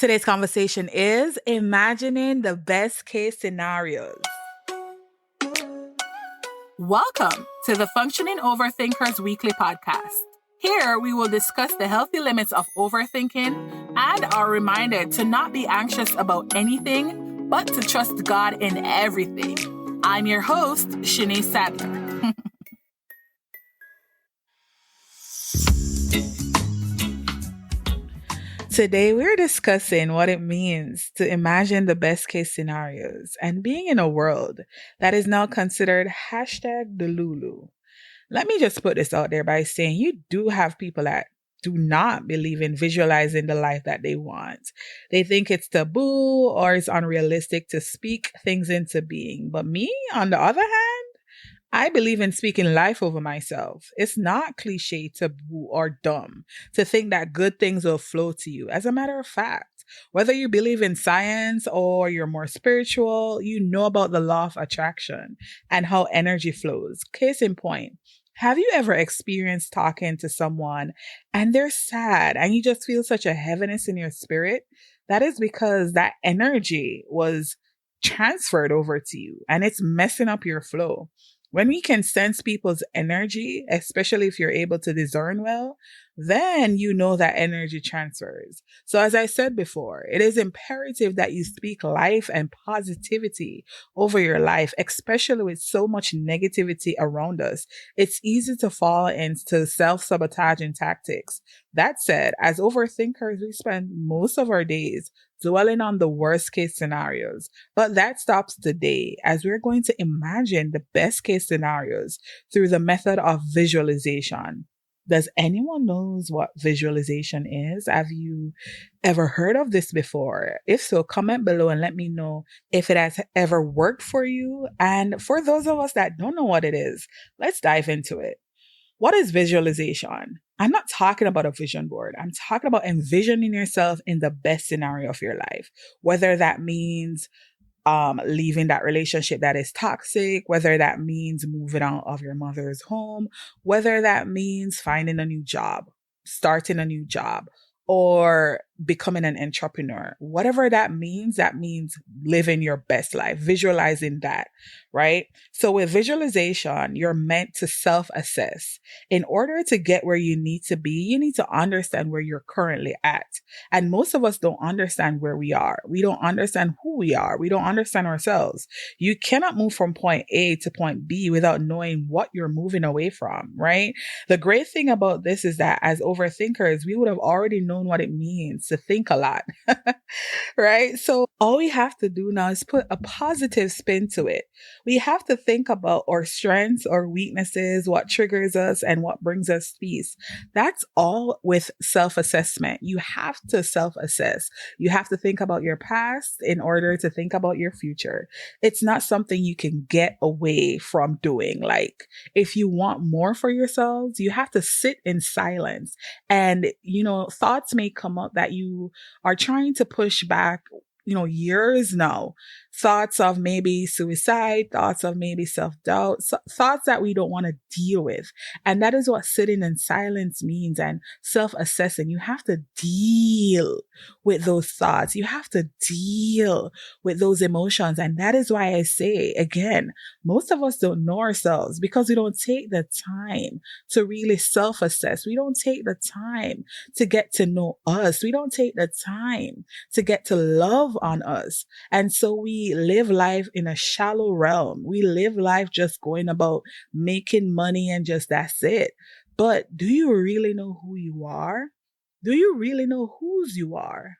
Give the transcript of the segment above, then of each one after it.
Today's conversation is imagining the best case scenarios. Welcome to the Functioning Overthinkers Weekly Podcast. Here we will discuss the healthy limits of overthinking and are reminded to not be anxious about anything, but to trust God in everything. I'm your host, Shanae Sadler. Today, we're discussing what it means to imagine the best case scenarios and being in a world that is now considered #Delulu. Let me just put this out there by saying you do have people that do not believe in visualizing the life that they want. They think it's taboo or it's unrealistic to speak things into being. But me, on the other hand, I believe in speaking life over myself. It's not cliche, taboo, or dumb to think that good things will flow to you. As a matter of fact, whether you believe in science or you're more spiritual, you know about the law of attraction and how energy flows. Case in point, have you ever experienced talking to someone and they're sad and you just feel such a heaviness in your spirit? That is because that energy was transferred over to you and it's messing up your flow. When we can sense people's energy, especially if you're able to discern well, then you know that energy transfers. So as I said before, it is imperative that you speak life and positivity over your life, especially with so much negativity around us. It's easy to fall into self-sabotaging tactics. That said, as overthinkers, we spend most of our days dwelling on the worst case scenarios. But that stops today as we're going to imagine the best case scenarios through the method of visualization. Does anyone knows what visualization is? Have you ever heard of this before? If so, comment below and let me know if it has ever worked for you. And for those of us that don't know what it is, let's dive into it. What is visualization? I'm not talking about a vision board. I'm talking about envisioning yourself in the best scenario of your life, whether that means leaving that relationship that is toxic, whether that means moving out of your mother's home, whether that means finding a new job, starting a new job, or becoming an entrepreneur. Whatever that means living your best life, visualizing that, right? So with visualization, you're meant to self-assess. In order to get where you need to be, you need to understand where you're currently at. And most of us don't understand where we are. We don't understand who we are. We don't understand ourselves. You cannot move from point A to point B without knowing what you're moving away from, right? The great thing about this is that as overthinkers, we would have already known what it means to think a lot, right? So all we have to do now is put a positive spin to it. We have to think about our strengths or weaknesses, what triggers us and what brings us peace. That's all with self-assessment. You have to self-assess. You have to think about your past in order to think about your future. It's not something you can get away from doing. Like if you want more for yourselves, you have to sit in silence and, thoughts may come up that you are trying to push back, years now. Thoughts of maybe suicide, thoughts of maybe self-doubt, thoughts that we don't want to deal with. And that is what sitting in silence means and self-assessing. You have to deal with those thoughts. You have to deal with those emotions. And that is why I say, again, most of us don't know ourselves because we don't take the time to really self-assess. We don't take the time to get to know us. We don't take the time to get to love on us. And so we live life in a shallow realm. We live life just going about making money and just that's it. But do you really know who you are? Do you really know whose you are?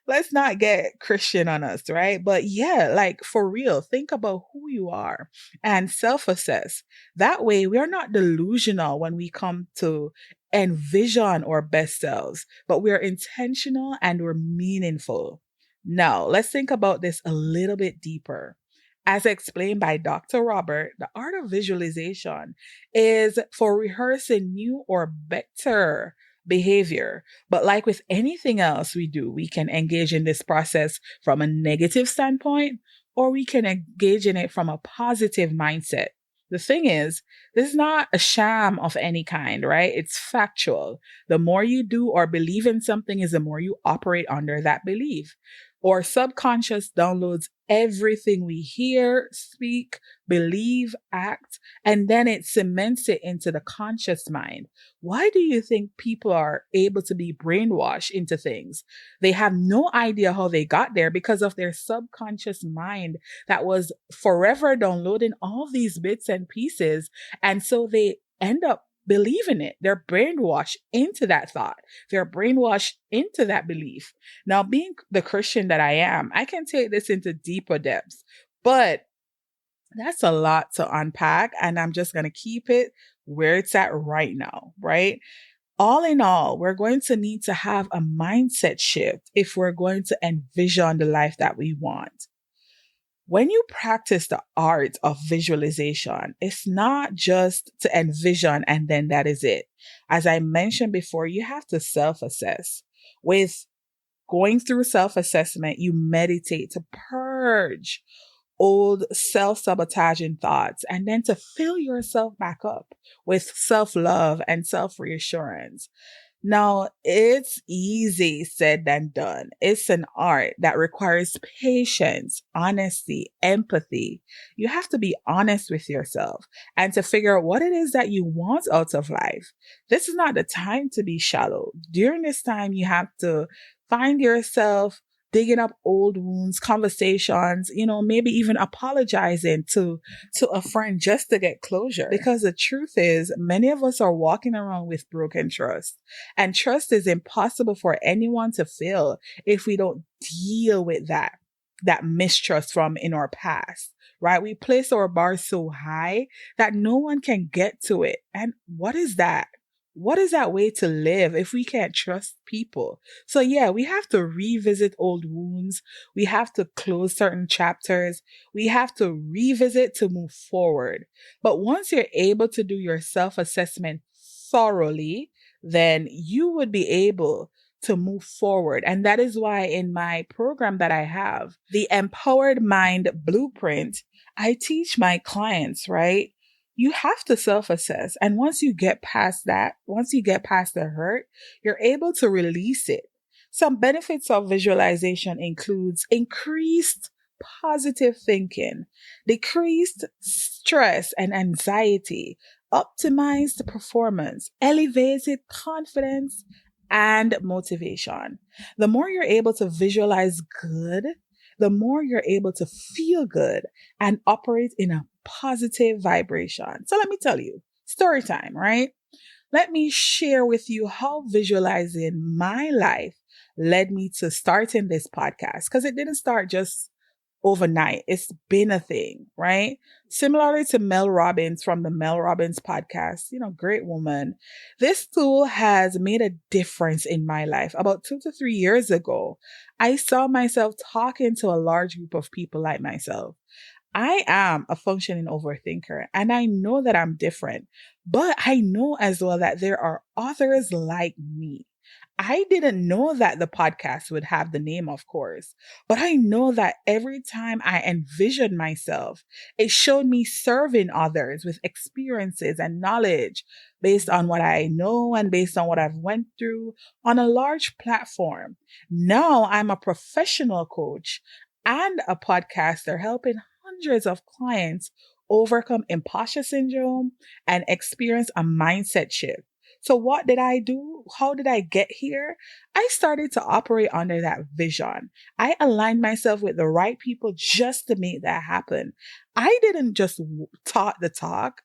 Let's not get Christian on us, right? But yeah, like for real, think about who you are and self-assess. That way we are not delusional when we come to envision our best selves, but we are intentional and we're meaningful. Now, let's think about this a little bit deeper. As explained by Dr. Robert, the art of visualization is for rehearsing new or better behavior. But like with anything else we do, we can engage in this process from a negative standpoint, or we can engage in it from a positive mindset. The thing is, This is not a sham of any kind, right? It's factual. The more you do or believe in something is the more you operate under that belief. Or subconscious downloads everything we hear, speak, believe, act, and then it cements it into the conscious mind. Why do you think people are able to be brainwashed into things? They have no idea how they got there because of their subconscious mind that was forever downloading all these bits and pieces. And so they end up believing it. They're brainwashed into that thought. They're brainwashed into that belief. Now, being the Christian that I am, I can take this into deeper depths, but that's a lot to unpack. And I'm just going to keep it where it's at right now, right? All in all, we're going to need to have a mindset shift if we're going to envision the life that we want. When you practice the art of visualization, it's not just to envision and then that is it. As I mentioned before, you have to self assess. With going through self assessment, you meditate to purge old self sabotaging thoughts and then to fill yourself back up with self love and self reassurance. Now, it's easy said than done. It's an art that requires patience, honesty, empathy. You have to be honest with yourself and to figure out what it is that you want out of life. This is not the time to be shallow. During this time, you have to find yourself digging up old wounds, conversations, maybe even apologizing to a friend just to get closure. Because the truth is, many of us are walking around with broken trust. And trust is impossible for anyone to feel if we don't deal with that mistrust from in our past, right? We place our bar so high that no one can get to it. And what is that? What is that way to live if we can't trust people? So yeah, we have to revisit old wounds. We have to close certain chapters. We have to revisit to move forward. But once you're able to do your self-assessment thoroughly, then you would be able to move forward. And that is why in my program that I have, the Empowered Mind Blueprint, I teach my clients, right? You have to self assess. And once you get past that, once you get past the hurt, you're able to release it. Some benefits of visualization includes increased positive thinking, decreased stress and anxiety, optimized performance, elevated confidence, and motivation. The more you're able to visualize good, the more you're able to feel good and operate in a positive vibration. So let me tell you, story time, right? Let me share with you how visualizing my life led me to starting this podcast because it didn't start just overnight. It's been a thing, right? Similarly to Mel Robbins from the Mel Robbins podcast, great woman. This tool has made a difference in my life. About 2 to 3 years ago, I saw myself talking to a large group of people like myself. I am a functioning overthinker and I know that I'm different, but I know as well that there are others like me. I didn't know that the podcast would have the name, of course, but I know that every time I envisioned myself, it showed me serving others with experiences and knowledge based on what I know and based on what I've went through on a large platform. Now I'm a professional coach and a podcaster helping hundreds of clients overcome imposter syndrome and experience a mindset shift. So what did I do? How did I get here? I started to operate under that vision. I aligned myself with the right people just to make that happen. I didn't just talk the talk,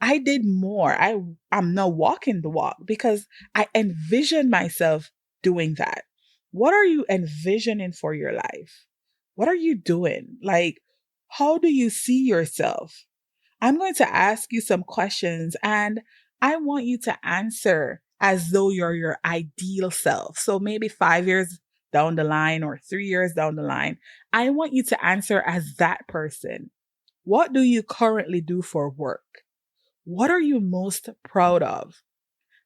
I did more. I'm now walking the walk because I envisioned myself doing that. What are you envisioning for your life? What are you doing? Like, how do you see yourself? I'm going to ask you some questions and I want you to answer as though you're your ideal self. So maybe 5 years down the line or 3 years down the line, I want you to answer as that person. What do you currently do for work? What are you most proud of?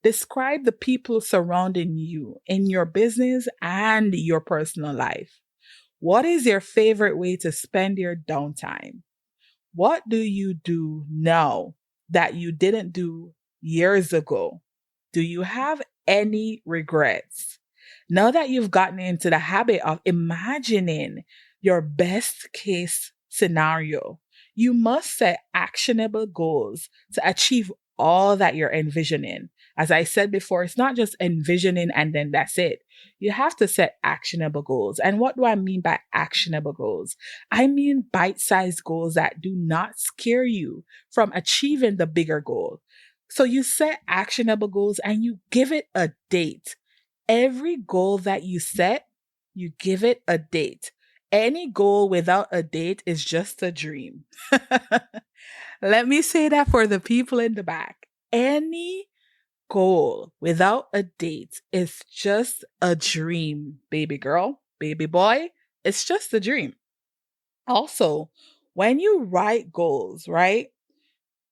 Describe the people surrounding you in your business and your personal life. What is your favorite way to spend your downtime? What do you do now that you didn't do years ago? Do you have any regrets? Now that you've gotten into the habit of imagining your best case scenario, you must set actionable goals to achieve all that you're envisioning. As I said before, it's not just envisioning and then that's it. You have to set actionable goals. And what do I mean by actionable goals? I mean bite sized goals that do not scare you from achieving the bigger goal. So you set actionable goals and you give it a date. Every goal that you set, you give it a date. Any goal without a date is just a dream. Let me say that for the people in the back. Any goal without a date is just a dream, baby girl, baby boy. It's just a dream. Also, when you write goals, right?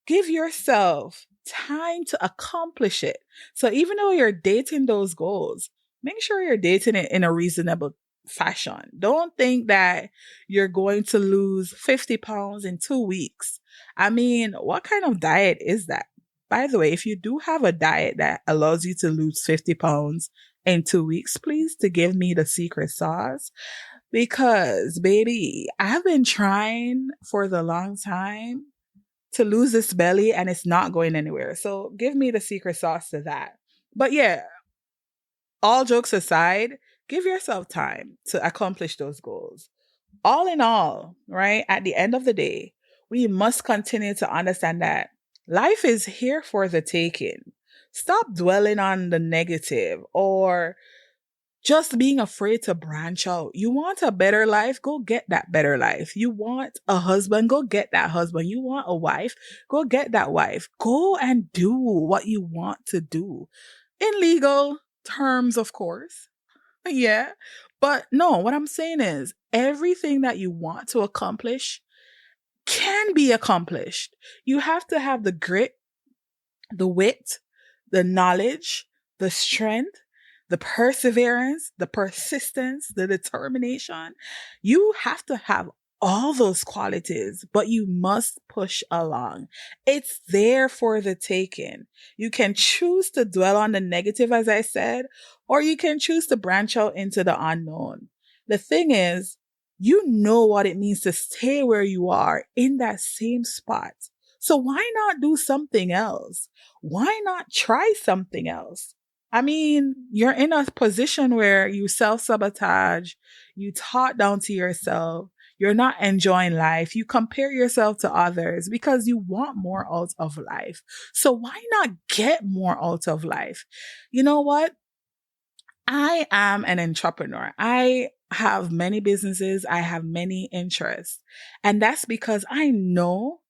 Give yourself time to accomplish it. So even though you're dating those goals, make sure you're dating it in a reasonable fashion. Don't think that you're going to lose 50 pounds in 2 weeks. I mean, what kind of diet is that? By the way, if you do have a diet that allows you to lose 50 pounds in 2 weeks, please to give me the secret sauce because baby, I've been trying for the long time to lose this belly and it's not going anywhere. So give me the secret sauce to that. But yeah, all jokes aside, give yourself time to accomplish those goals. All in all, right, at the end of the day, we must continue to understand that life is here for the taking. Stop dwelling on the negative or just being afraid to branch out. You want a better life? Go get that better life. You want a husband? Go get that husband. You want a wife? Go get that wife. Go and do what you want to do in legal terms, of course. Yeah. But no, what I'm saying is everything that you want to accomplish can be accomplished. You have to have the grit, the wit, the knowledge, the strength, the perseverance, the persistence, the determination. You have to have all those qualities, but you must push along. It's there for the taking. You can choose to dwell on the negative, as I said, or you can choose to branch out into the unknown. The thing is, you know what it means to stay where you are in that same spot. So why not do something else? Why not try something else? I mean, you're in a position where you self sabotage, you talk down to yourself, you're not enjoying life, you compare yourself to others because you want more out of life. So why not get more out of life? You know what? I am an entrepreneur. I have many businesses. I have many interests. And that's because I know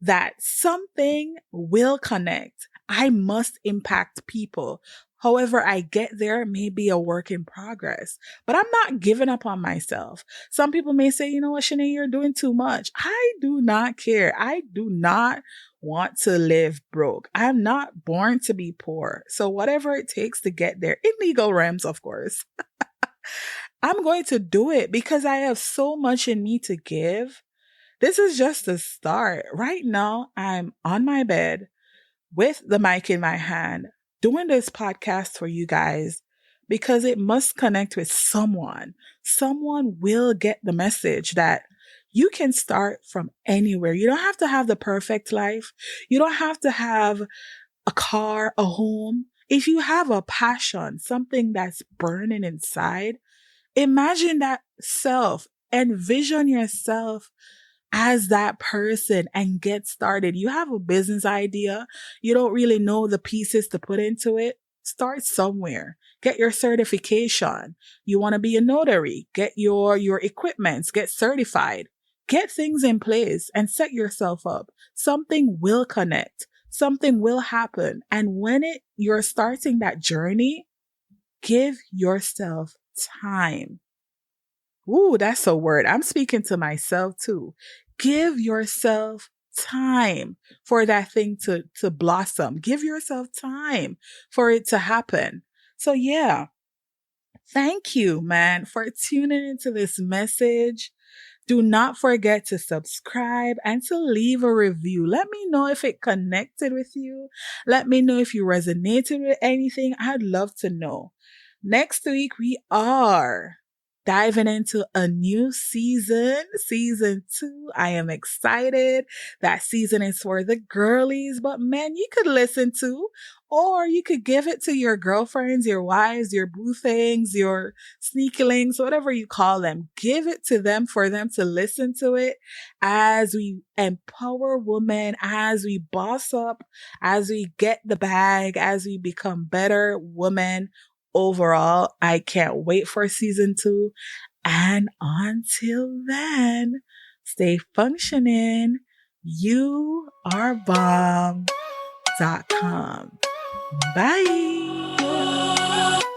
that something will connect. I must impact people. However, I get there may be a work in progress, but I'm not giving up on myself. Some people may say, you know what, Shanae, you're doing too much. I do not care. I do not want to live broke. I'm not born to be poor. So whatever it takes to get there in legal realms, of course, I'm going to do it because I have so much in me to give. This is just the start. Right now, I'm on my bed with the mic in my hand, doing this podcast for you guys because it must connect with someone. Someone will get the message that you can start from anywhere. You don't have to have the perfect life. You don't have to have a car, a home. If you have a passion, something that's burning inside, imagine that self, envision yourself as that person and get started. You have a business idea. You don't really know the pieces to put into it. Start somewhere. Get your certification. You want to be a notary. Get your equipments. Get certified. Get things in place and set yourself up. Something will connect. Something will happen. And when you're starting that journey, give yourself time. Ooh, that's a word. I'm speaking to myself too. Give yourself time for that thing to blossom. Give yourself time for it to happen. So yeah, thank you, man, for tuning into this message. Do not forget to subscribe and to leave a review. Let me know if it connected with you. Let me know if you resonated with anything. I'd love to know. Next week, we are diving into a new season 2. I am excited. That season is for the girlies, but men, you could listen to, or you could give it to your girlfriends, your wives, your boo things, your sneaklings, whatever you call them. Give it to them for them to listen to it as we empower women, as we boss up, as we get the bag, as we become better women overall. I can't wait for season 2. And until then, stay functioning. You are bomb.com. Bye.